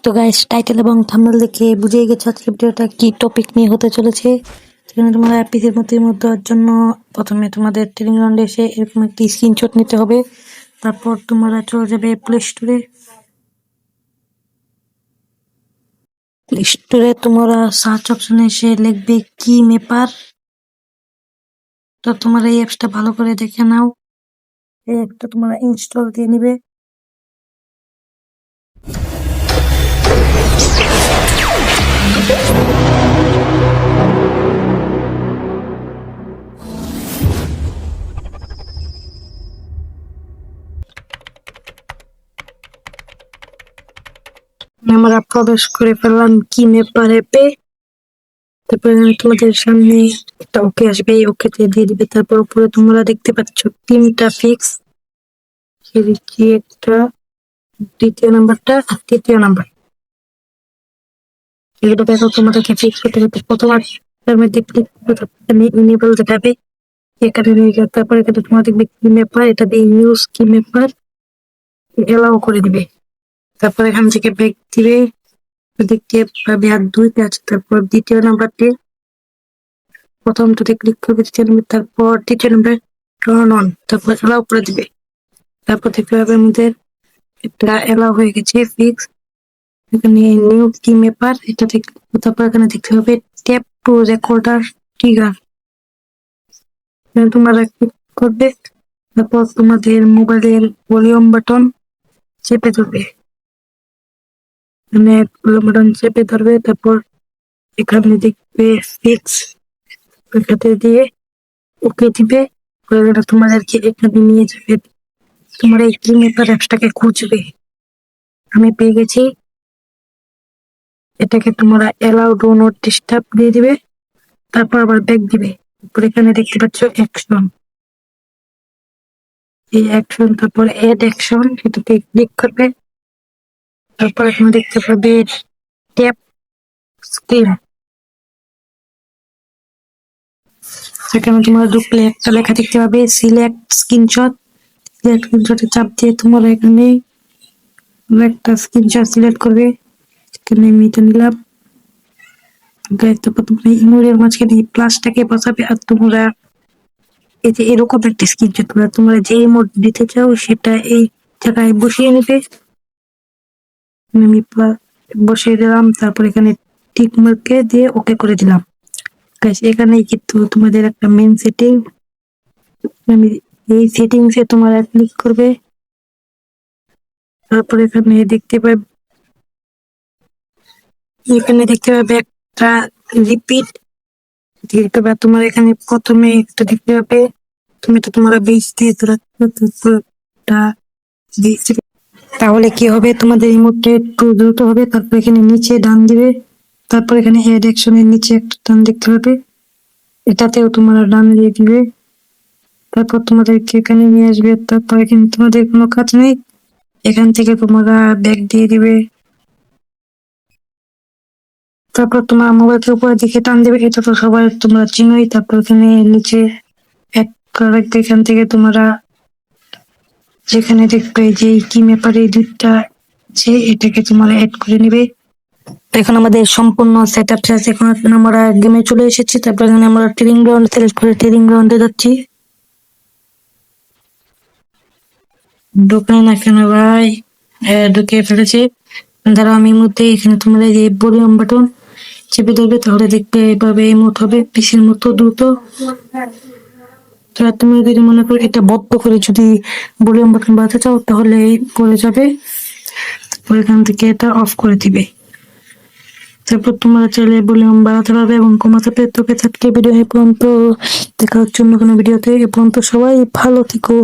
তো guys, title এবং thumbnail দেখে বুঝেই গেছো আজকে ভিডিওটা কি টপিক নিয়ে হতে চলেছে। সেখানে তোমরা পিসির মধ্যে দেওয়ার জন্য প্রথমে তোমাদের ট্রেনিং গ্রাউন্ডে এসে এরকম একটি স্ক্রিনশট নিতে হবে। তারপর তোমরা চলে যাবে প্লে স্টোরে। প্লে স্টোরে তোমরা সার্চ অপশনে এসে লিখবে কি মেপার। তো তোমার এই অ্যাপসটা ভালো করে দেখে নাও। এই অ্যাপটা তোমরা ইনস্টল দিয়ে নিবে। আমরা প্রবেশ করে ফেললাম কি মেপার অ্যাপে। তারপরে তোমাদের সামনে একটা ওকে আসবে, ওকেতে দিয়ে দিবে। তারপর উপরে তোমরা দেখতে পাচ্ছ তিনটা ফিক্স, একটা, দ্বিতীয় নাম্বারটা আর তৃতীয় নাম্বার। এটা দেখো তোমাদেরকে ফিক্স করতে হবে। প্রথমটার মধ্যে ক্লিক করতে ইনেবল দেখাবে, এখানে নিয়ে যাবে। তারপর এখানে তোমরা দেখবে কি মেপার, এটা দিয়ে ইউজ কি মেপার এলাও করে দিবে। তারপর এখান থেকে ব্যাক দিবে, দেখতে পাবে আর দুইটা আছে। তারপর দ্বিতীয় নাম্বারটি প্রথমটাতে ক্লিক করবে, দ্বিতীয় নাম্বার, তারপর তৃতীয় নাম্বার টার্ন অন, তারপর এলাও করে দিবে। তারপর দেখতে পাবে আমাদের এটা এলাও হয়ে গেছে ফিক্স। এখানে নিউ কি মেপার এটা দেখতে, তারপর এখানে দেখতে হবে ট্যাপ টু রেকর্ডার ট্রিগার, তোমরা ক্লিক করবে। তারপর তোমাদের মোবাইলের ভলিউম বাটন চেপে ধরবে, মানে ভলিউম বাটন চেপে ধরবে। তারপর এখানে দেখবে ফিক্স, এখানে দিয়ে ওকে দিবে। তোমাদেরকে এখানে নিয়ে যাবে, তোমার এই কি মেপার অ্যাপসটাকে খুঁজবে। আমি পেয়ে গেছি, এটাকে তোমরা অ্যালাউ ডু নট ডিস্টার্ব দিয়ে দিবে। তারপর আবার ব্যাক দিবে। তারপর এখানে দেখতে পাচ্ছ অ্যাকশন, এই অ্যাকশন, তারপর এড অ্যাকশন, এটাতে ক্লিক করবে। তারপর এখানে দেখতে পাবে ট্যাপ স্ক্রিন, সেখানে তোমরা ঢুকলে একটা লেখা দেখতে পাবে সিলেক্ট স্ক্রিনশট। সিলেক্ট স্ক্রিনশটে চাপ দিয়ে তোমরা এখানে একটা স্ক্রিনশট সিলেক্ট করবে। এখানে আমি এটা নিলাম। তারপর তোমরা ইমেলের মাঝখানে প্লাসটাকে বসাবে, আর তোমরা এই যে এরকম একটা স্ক্রিনশট তোমরা যে ইমোট দিতে চাও সেটা এই জায়গায় বসিয়ে নেবে। আমি বসিয়ে দিলাম, তারপর এখানে টিক মার্কে দিয়ে ওকে করে দিলাম। এখানে কিন্তু তোমাদের একটা মেন সেটিং, আমি এই সেটিংসে তোমরা ক্লিক করবে। তারপর এখানে দেখতে পাবে একটা রিপিট, তোমার এখানে প্রথমে একটা দেখতে পাবে, তুমি তো তোমরা বেস দিয়ে তাহলে কি হবে, তোমাদের ইমোটটা একটু দ্রুত হবে। তারপর এখানে নিচে ডান দিবে, তারপর এখানে এড অ্যাকশনের নিচে একটা ডান দেখতে পাবে, এটাতেও তোমরা ডান দিয়ে দিবে। তারপর তোমাদেরকে এখানে নিয়ে আসবে। তারপর এখানে তোমাদের কোনো কাজ নেই, এখান থেকে তোমরা ব্যাক দিয়ে দিবে। তারপর তোমার মোবাইলের উপরে দিকে টান দেবে, এটা তো সবাই তোমরা চিনোই। তারপর এখানে নিচে এক রাখবে, এখান থেকে তোমরা যেখানে দেখবে যে কি মেপারে এই দুইটা আছে এটাকে তোমরা অ্যাড করে নিবে। এখন আমাদের সম্পূর্ণ সেট আপ শেষ। এখন আমরা গেমে চলে এসেছি। তারপর এখানে আমরা ট্রেনিং গ্রাউন্ড সিলেক্ট করে ট্রেনিং গ্রাউন্ডে যাচ্ছি। ঢুকে না কেন ভাই, ঢুকে ফেলেছে। ধরো আমি মধ্যে এখানে তোমরা যে ভলিউম বাটন চেপে ধরবে, তাহলে দেখবে এভাবে ইমোট হবে পিসির মতো দ্রুত। তুমি যদি মনে করো এটা বদ্ধ করে যদি ভলিউম বাটন বাড়াতে চাও তাহলে করে যাবে। তারপর এখান থেকে এটা অফ করে দিবে। তারপর তোমরা চাইলে ভলিউম বাড়াতে পারবে এবং কমাতে পারবে। তোকে আজকে ভিডিও এ পর্যন্ত, দেখা হচ্ছে অন্য কোনো ভিডিওতে। এ পর্যন্ত সবাই ভালো থেকো।